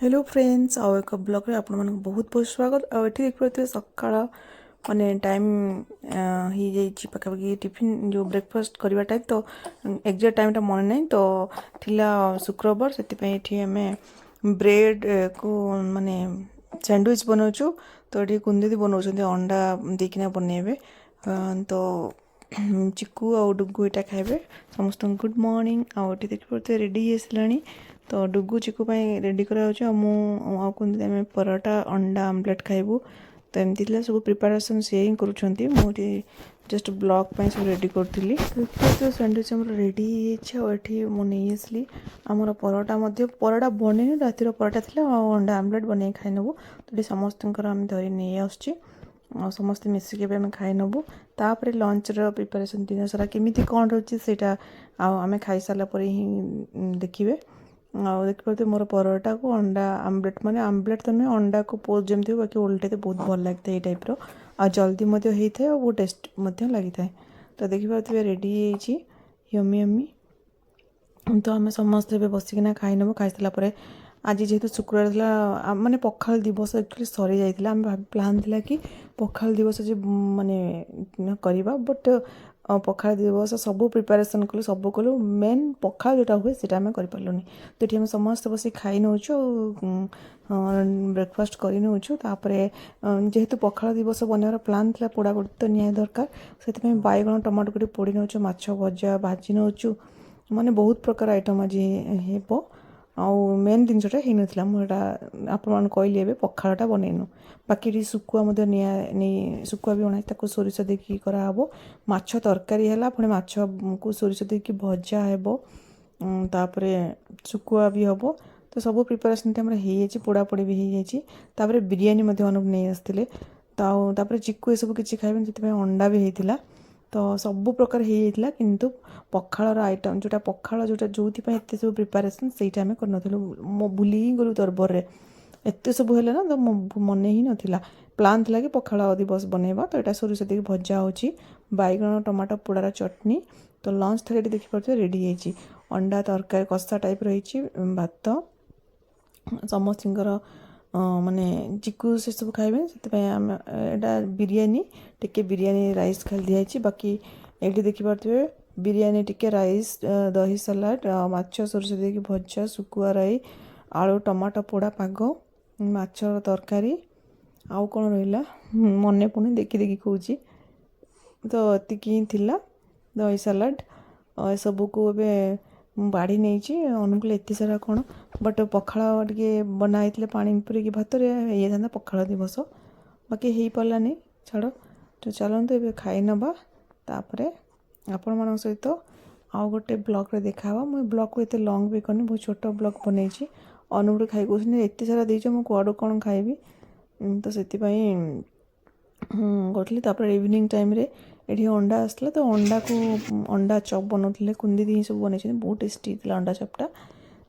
hello friends आउ एक blog रे आपण मानक बहुत बहुत स्वागत आ एठी देख पाते सकाळ माने टाइम ही जाई पाखापाखि टिफिन जो ब्रेकफास्ट करवा टाइम तो एग्जैक्ट टाइम मन नहीं तो थिला शुक्रवार से एठी हमें ब्रेड को माने सैंडविच बनाऊछु तो ये कुंदी बनाऊँ अंडा देकिना बनइबे तो चिकू आ डुगू यहाँ खाइबे समस्त गुड मॉर्निंग आउ ये देख पाते रेडी आसलानी तो डुगू चिकू रेडी कराऊँ कुंदी आम पराठा अंडा आमलेट खाइबू तो एमती सब प्रिपारेसन सी ही करुँचे जस्ट ब्लॉग सब रेडी करी तो सैंडविच आम रेडी ये मुझे आसली आमर पराठा बन रातिर पराठा थी अंडा आमलेट बन खाई नबू तो ये समस्त आम धरी नहीं आसुच्छी समस्ते मिसिक खाई नबू तापर लंच प्रिपारेसन दिन सारा केमी कौन रोचे से आम खाई सारापर ही देखिए देखिए मोर परोटा को अंडा आमलेट माने आमलेट तो नहीं अंडा को पोस्ट जमी हो बाकी उल्टे तो बहुत भल लगता है ये टाइप आ जल्दी होता है और बहुत टेस्ट लगी था तो देखिए रेडी यमी यमी तो आम समस्ते बसिकिना खाई नबू खाई सारापर आज जेहेतु शुक्रवार था माने पखाल दिवस एक्चुअली सरी जाइए आम प्लान थिला कि पखाल दिवस जे माने करवा बट पखाल दिवस सब प्रिपारेसन कलु सब कलु मेन पखाल जोटा हुए से आम करें तो ये समस्त बस खाई नौ ब्रेकफास्ट कर जेहेतु पखाल दिवस बनवार प्लान था पोड़ा पोड़ी तो निया दरकार से बैगण टमाटो को पोड़ी नौ माछ भजा भाजी नौ माने बहुत प्रकार आइटम आज हे आउ मेन जिनसा हो नाला मुझे आपण कहली ए पखाड़ा बनईनु बाकी शुकुआ नहीं शुकुआ भी अणाई सोरिष देखिए कराब माछ तरकारी है पुणी माछ को सोरिष देखिए भजा हे तापर शुकुआ भी हम तो सब प्रिपारेसन हो पोड़ा पोड़ी भी हो जाए बिरियानी अनुप नहीं आसते तो चिकू ये सब किसी खाइबे से अंडा भी होता तो सब प्रकार हो जाता किंतु पखाड़ आइटम जोटा पखाड़ जोटा जो एत सब प्रिपारेसन से आम कर मो भूली ही गलु तरबर एत सब है ना तो मन ही नाला प्लान था कि पखाड़ दिवस बनइबा तो यहाँ सोरिष देकी भजा हो बैगण टमाटो पोड़ार चटनी तो लंच थाली देखिए रेडी है अंडा तरकारी कषा टाइप रही भात समस्तर माने चिकू से सब खाइबे से आम एटा बिरियानी टिके बिरियानी राइस खाली दिखाई बाकी ये देखिए बिरियानी टिके राइस दही सलाड माछ सोरिष देकी भजा शुकुआ राई आलू टमाटो पोड़ा पाग माछ तरकारी आउ कौन रहा मन पुणी देखी देखी कौची तो एतिकी थिला दही सलाड सब को बाढ़ी नहीं अनुकूल एत सारा कौन बट पखाड़ टे बनाई पानी पूरे भात ये था पखाड़ दिवस बाकी हो पारानी छाड़ तो चलते ये खाई नवा तापर आपण मान सहित आउ गोटे ब्लॉग रे देखा मुझे ब्लॉग को एते लॉन्ग भी करनी बहुत छोट ब्लॉग बनई अनुगुटे खाई कौन एत सारा देच मुझे कौड़ कौन खाइबी तो से करी इवनिंग टाइम रे ये अंडा आसला तो अंडा को अंडा चप बनाते कुंदी दी सब बनई बहुत टेस्टी थी अंडा चपटा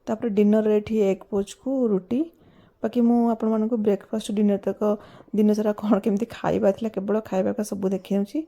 तापर डिनर ये एग पोच को रुटी बाकी मुझे ब्रेकफास्ट डिनर तक दिन सारा कौन केमती खाइबा केवल खाइबा सब देखी